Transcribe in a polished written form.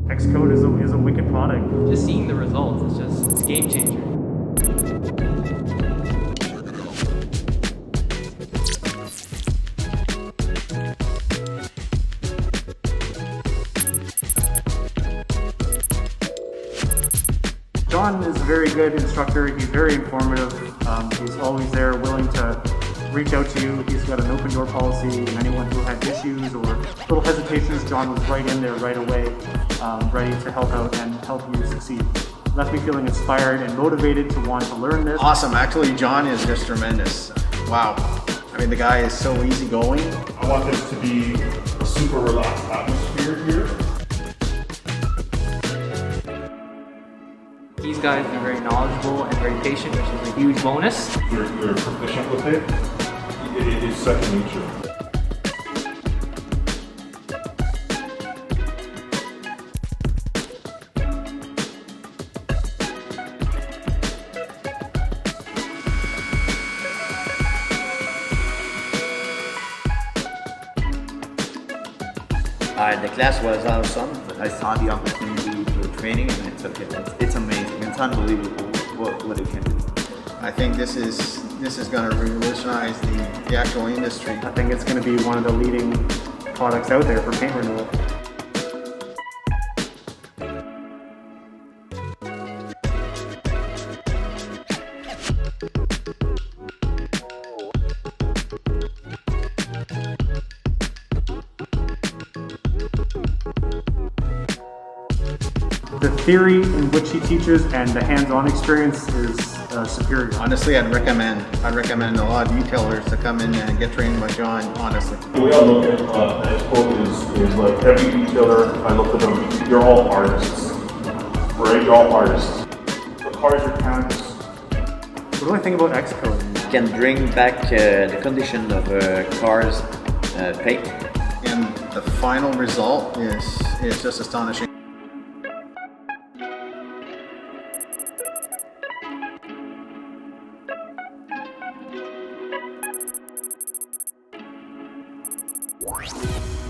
Xkote is a wicked product. Just seeing the results, it's game changer. John is a very good instructor. He's very informative. He's always there, willing to reach out to you. He's got an open door policy, and anyone who had issues or little hesitations, John was right in there right away, ready to help out and help you succeed. Left me feeling inspired and motivated to want to learn this. Awesome. Actually, John is just tremendous. Wow. I mean, the guy is so easygoing. I want this to be a super relaxed atmosphere here. These guys are very knowledgeable and very patient, which is a huge bonus. You're proficient with it. It is second nature. The class was awesome. I saw the opportunity for training and I took it. It's amazing. It's unbelievable what it can do. I think this is going to revolutionize the actual industry. I think it's going to be one of the leading products out there for paint renewal. The theory in which he teaches and the hands-on experience is superior. Honestly, I'd recommend a lot of detailers to come in and get trained by John, honestly. The way I look at Xkote is like every detailer, I look at them, you're all artists, right? You're all artists. The cars are canvas. What do I think about Xkote? It can bring back the condition of cars paint. And the final result is just astonishing. Wow.